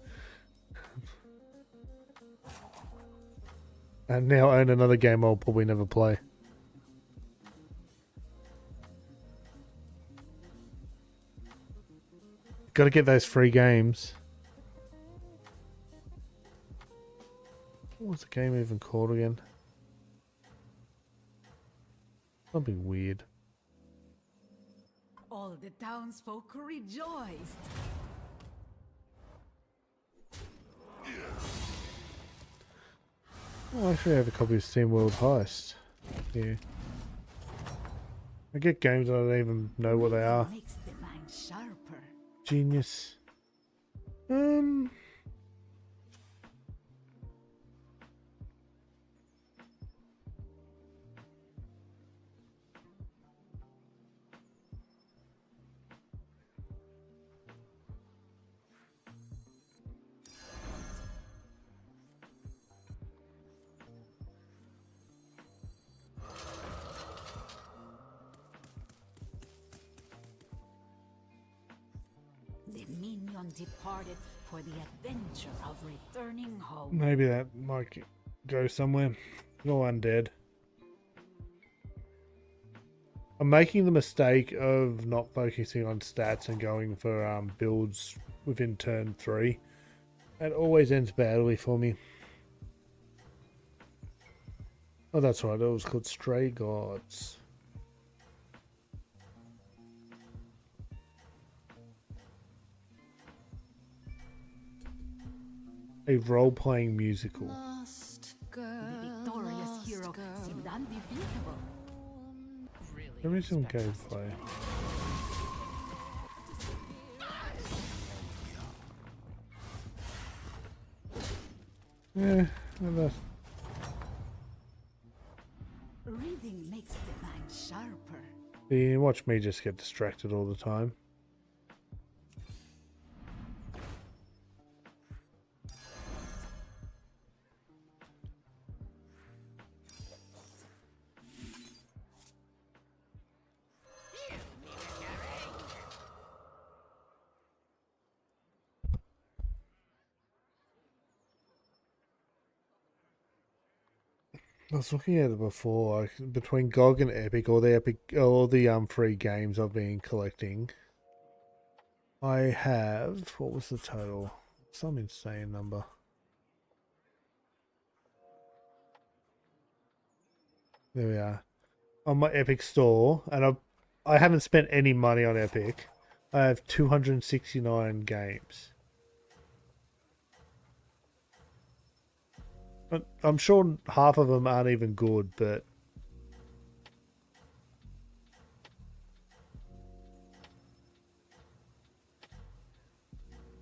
[SPEAKER 2] And now I own another game I'll probably never play. Got to get those free games. What's the game even called again? Something weird.
[SPEAKER 1] All the townsfolk rejoiced.
[SPEAKER 2] Oh, I actually have a copy of Steam World Heist. Yeah. I get games I don't even know what they are.
[SPEAKER 1] Makes the mind sharper.
[SPEAKER 2] Genius.
[SPEAKER 1] The minion departed for the adventure of returning home.
[SPEAKER 2] Maybe that might go somewhere. No undead. I'm making the mistake of not focusing on stats and going for builds within turn 3. That always ends badly for me. Oh, that's right. That was called Stray Gods. A role-playing musical.
[SPEAKER 4] Lost girl,
[SPEAKER 1] The victorious hero seemed undefeatable.
[SPEAKER 2] Let me some gameplay. Yeah, that's...
[SPEAKER 1] Reading makes the mind sharper.
[SPEAKER 2] You watch me just get distracted all the time. I was looking at it before, between GOG and Epic, all the free games I've been collecting. I have, what was the total? Some insane number. There we are. On my Epic store, and I haven't spent any money on Epic. I have 269 games. I'm sure half of them aren't even good, but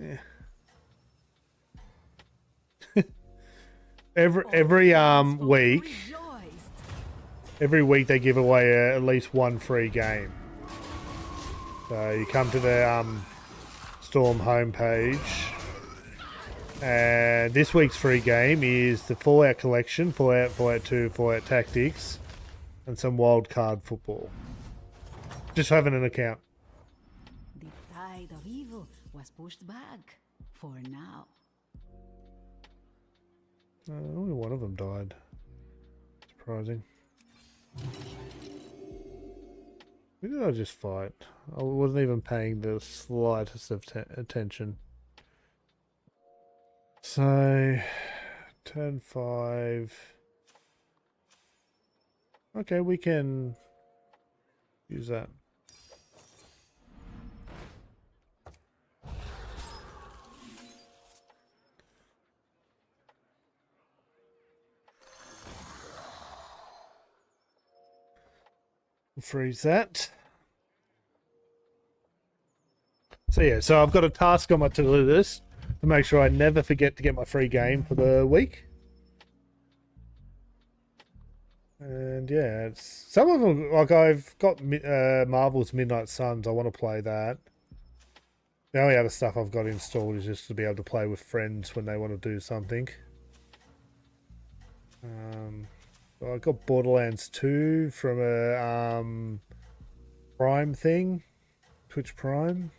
[SPEAKER 2] yeah. Every week they give away at least one free game. So you come to the Storm homepage, and this week's free game is the Fallout Collection, Fallout, Fallout 2, Fallout Tactics, and some wild card football. Just having an account.
[SPEAKER 1] The tide of evil was pushed back for now.
[SPEAKER 2] Only one of them died. Surprising. Who did I just fight? I wasn't even paying the slightest of attention. So, turn 5. Okay, we can use that. Freeze that. So yeah, so I've got a task on my to-do list to make sure I never forget to get my free game for the week. And yeah, it's some of them, like I've got Marvel's Midnight Suns. I want to play that. The only other stuff I've got installed is just to be able to play with friends when they want to do something. So I got Borderlands 2 from a Prime thing, Twitch Prime.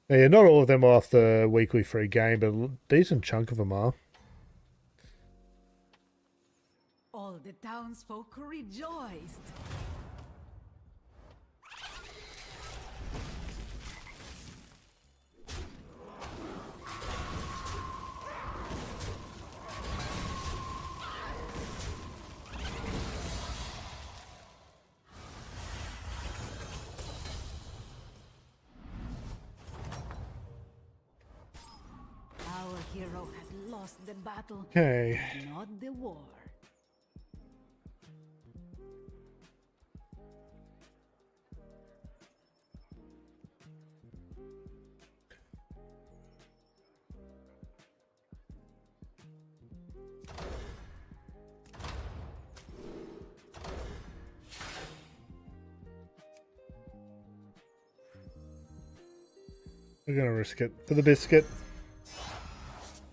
[SPEAKER 2] Yeah, not all of them are off the weekly free game, but a decent chunk of them are.
[SPEAKER 1] All the townsfolk rejoiced. Our hero had lost the battle,
[SPEAKER 2] Okay.
[SPEAKER 1] not the war.
[SPEAKER 2] We're gonna risk it for the biscuit.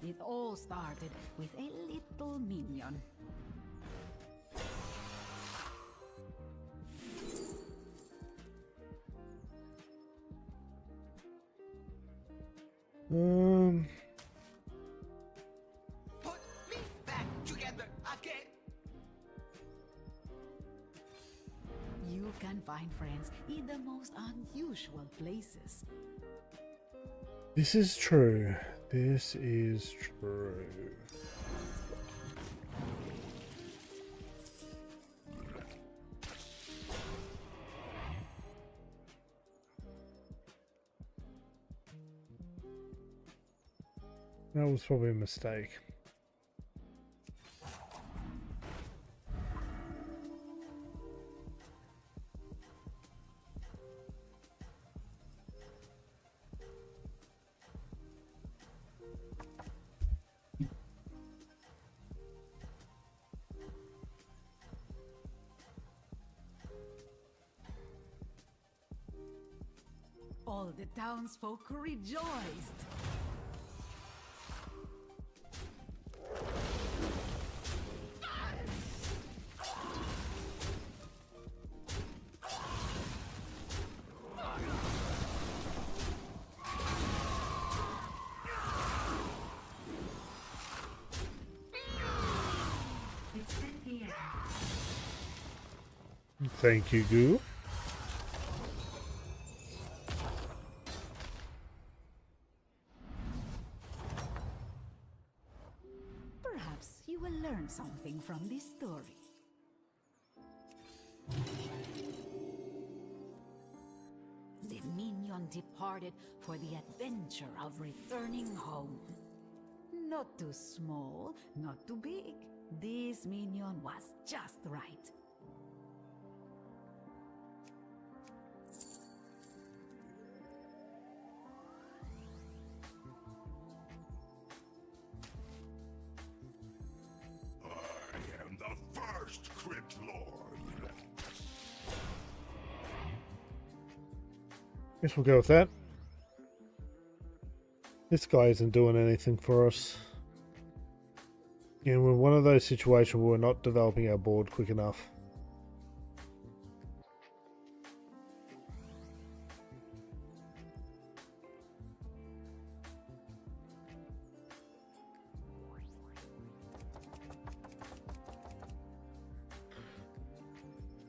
[SPEAKER 1] It all started with a little minion.
[SPEAKER 3] Put me back together again.
[SPEAKER 1] You can find friends in the most unusual places.
[SPEAKER 2] This is true. This is true. That was probably a mistake.
[SPEAKER 1] All the townsfolk rejoiced.
[SPEAKER 2] Thank you, Goo.
[SPEAKER 1] Perhaps you will learn something from this story. The minion departed for the adventure of returning home. Not too small, not too big. This minion was just right.
[SPEAKER 4] I am the first Crypt Lord.
[SPEAKER 2] Guess we'll go with that. This guy isn't doing anything for us. And we're in one of those situations where we're not developing our board quick enough.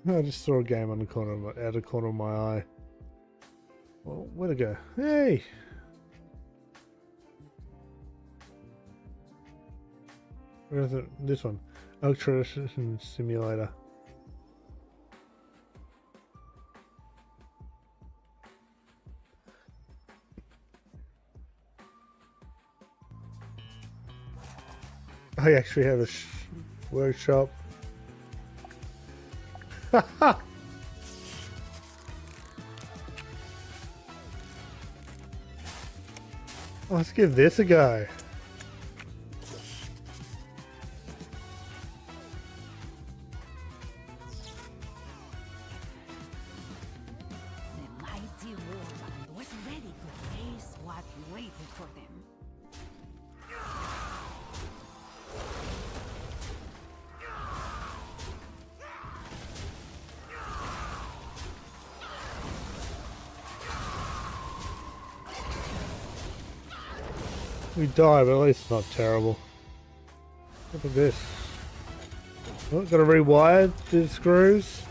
[SPEAKER 2] I just saw a game on the corner of my, out of the corner of my eye. Well, where'd it go? Hey! Where is it? This one. Electrician Simulator. I actually have a workshop. Let's give this a go.
[SPEAKER 1] The mighty warband was ready to face what waited for them.
[SPEAKER 2] We die, but at least it's not terrible. Look at this. Oh, gotta rewire the screws.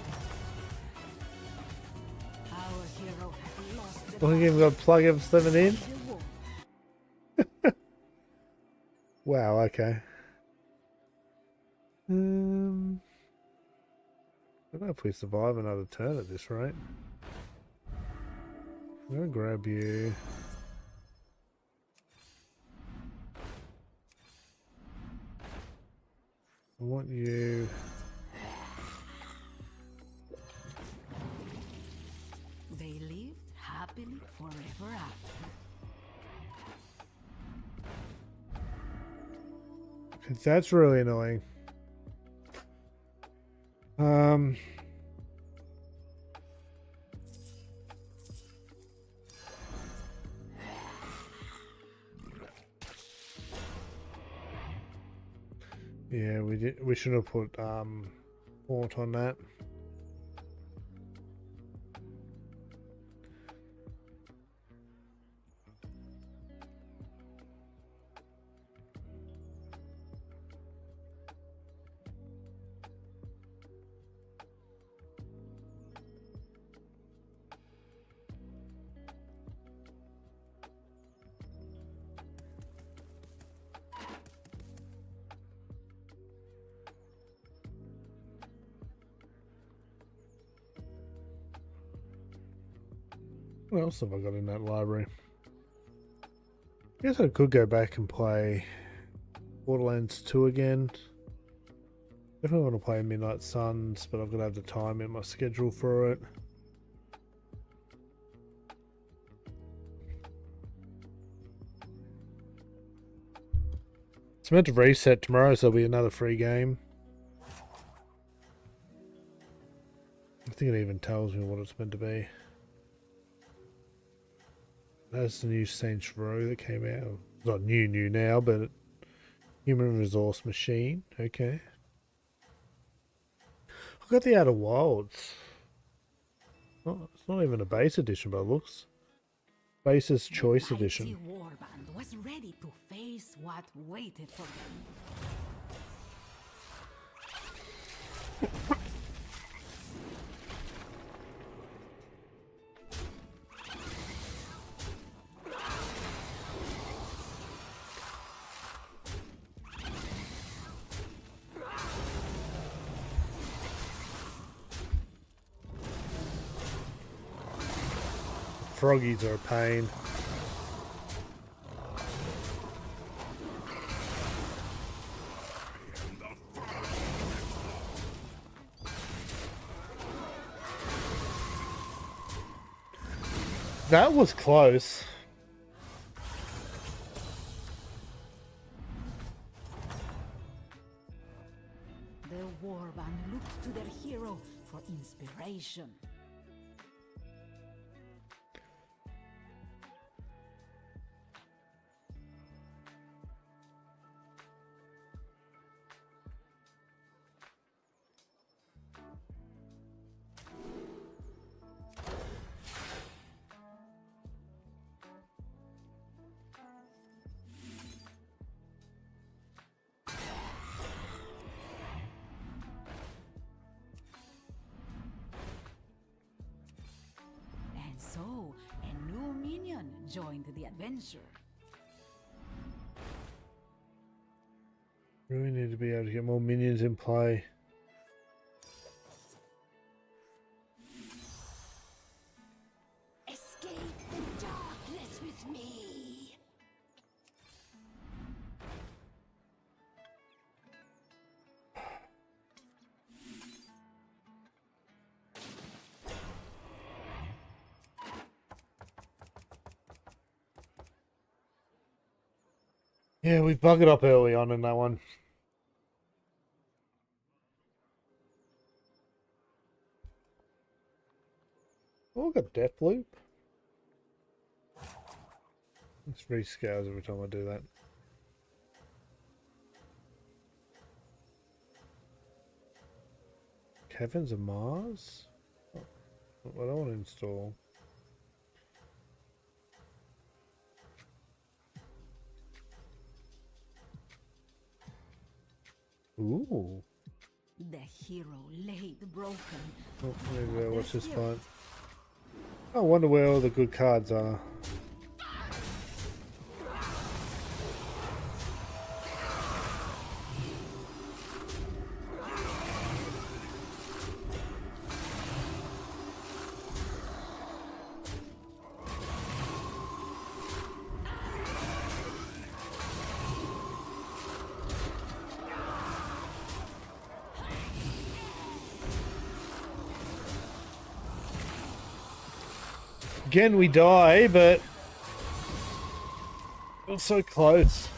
[SPEAKER 1] Our hero had lost the
[SPEAKER 2] Look, even got plug F7 in.
[SPEAKER 1] the war.
[SPEAKER 2] Wow, okay. I don't know if we survive another turn at this rate. I'm gonna grab you. I want you.
[SPEAKER 1] They lived happily forever after.
[SPEAKER 2] 'Cause that's really annoying. Yeah, we should have put port on that. What else have I got in that library? I guess I could go back and play Borderlands 2 again. Definitely want to play Midnight Suns, but I've got to have the time in my schedule for it. It's meant to reset tomorrow, so there'll be another free game. I think it even tells me what it's meant to be. That's the new Saints Row that came out. It's not new now, but Human Resource Machine. Okay. I've got the Outer Wilds. Oh, it's not even a base edition, but it looks. Base's Choice
[SPEAKER 1] The
[SPEAKER 2] Edition.
[SPEAKER 1] mighty warband was ready to face what waited for them.
[SPEAKER 2] froggies are a pain. That was close.
[SPEAKER 1] The warband looked to their hero for inspiration. And so, a new minion joined the adventure.
[SPEAKER 2] Really need to be able to get more minions in play.
[SPEAKER 1] Escape the darkness with me.
[SPEAKER 2] Yeah, we buggered up early on in that one. Oh, I got Death Loop. It's rescales every time I do that. Caverns of Mars? Oh, I don't want to install. Ooh.
[SPEAKER 1] The hero laid broken.
[SPEAKER 2] Oh, maybe I'll watch this fight. I wonder where all the good cards are. Again, we die, but we're so close.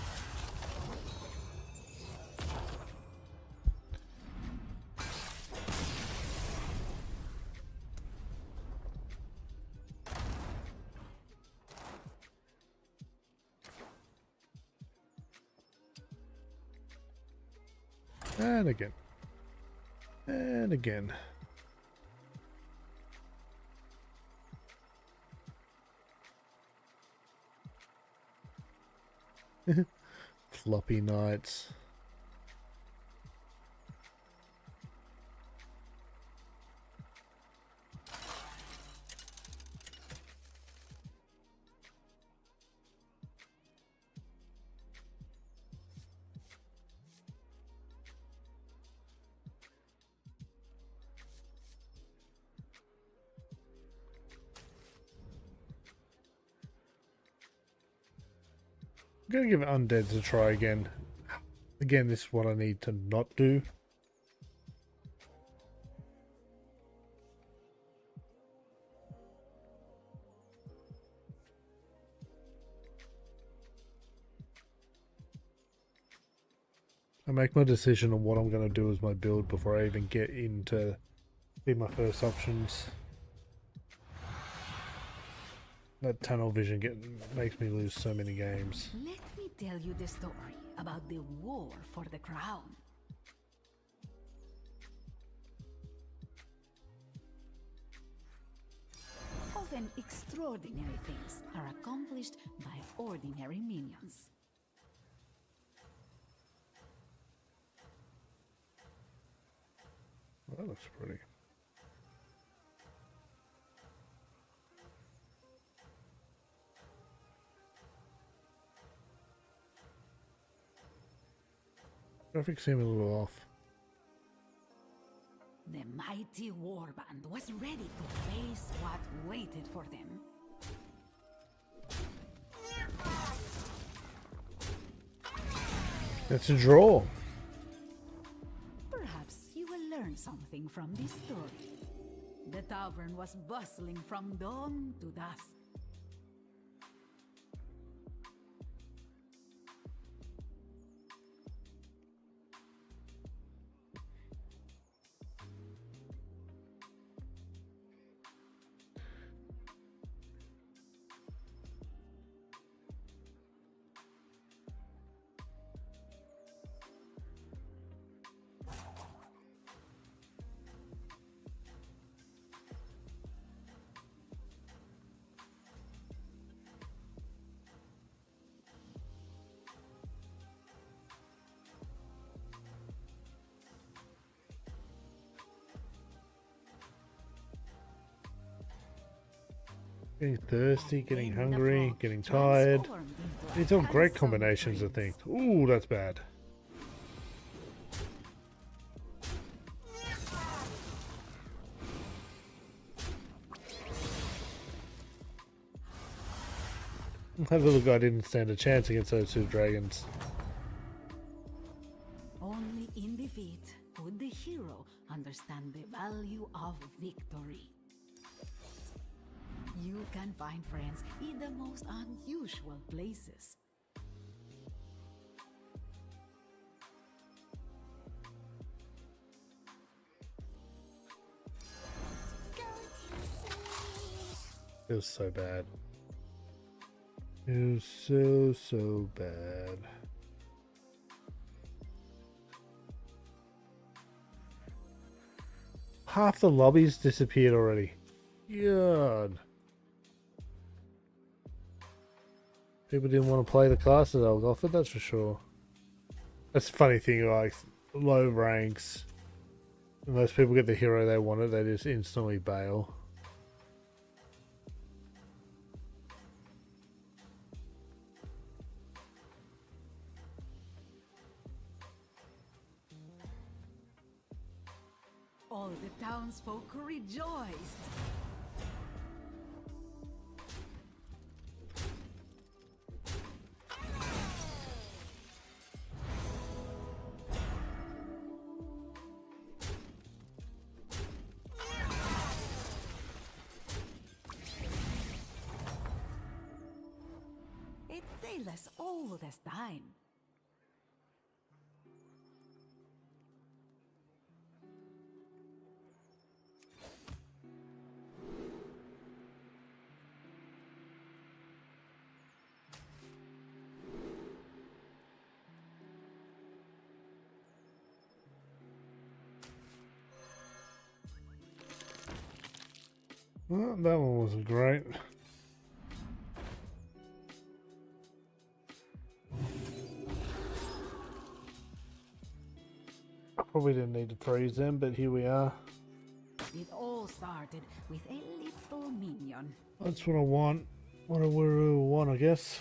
[SPEAKER 2] And again. And again. Floppy nights. I'm gonna give Undeads a try again. Again, this is what I need to not do. I make my decision on what I'm going to do as my build before I even get into be my first options. That tunnel vision makes me lose so many games.
[SPEAKER 1] Let me tell you the story about the war for the crown. Often extraordinary things are accomplished by ordinary minions.
[SPEAKER 2] That looks pretty. Graphics seem a little off.
[SPEAKER 1] The mighty warband was ready to face what waited for them.
[SPEAKER 2] It's a draw.
[SPEAKER 1] Perhaps you will learn something from this story. The tavern was bustling from dawn to dusk.
[SPEAKER 2] Getting thirsty, getting
[SPEAKER 1] And the
[SPEAKER 2] hungry,
[SPEAKER 1] frog
[SPEAKER 2] getting tired.
[SPEAKER 1] transformed into a
[SPEAKER 2] These are great
[SPEAKER 1] handsome
[SPEAKER 2] combinations, I
[SPEAKER 1] prince.
[SPEAKER 2] think. Ooh, that's bad. That little guy didn't stand a chance against those two dragons.
[SPEAKER 1] Only in defeat could the hero understand the value of victory. You can find friends in the most unusual places.
[SPEAKER 2] It was so bad. It was so bad. Half the lobbies disappeared already. God. People didn't want to play the classes I was offered, that's for sure. That's the funny thing, like low ranks. Unless people get the hero they wanted, they just instantly bail.
[SPEAKER 1] All the townsfolk rejoiced. A tale as old as time.
[SPEAKER 2] Well, that one wasn't great. Probably didn't need to freeze them, but here we are.
[SPEAKER 1] It all started with a little minion.
[SPEAKER 2] That's what I want. What I want, I guess.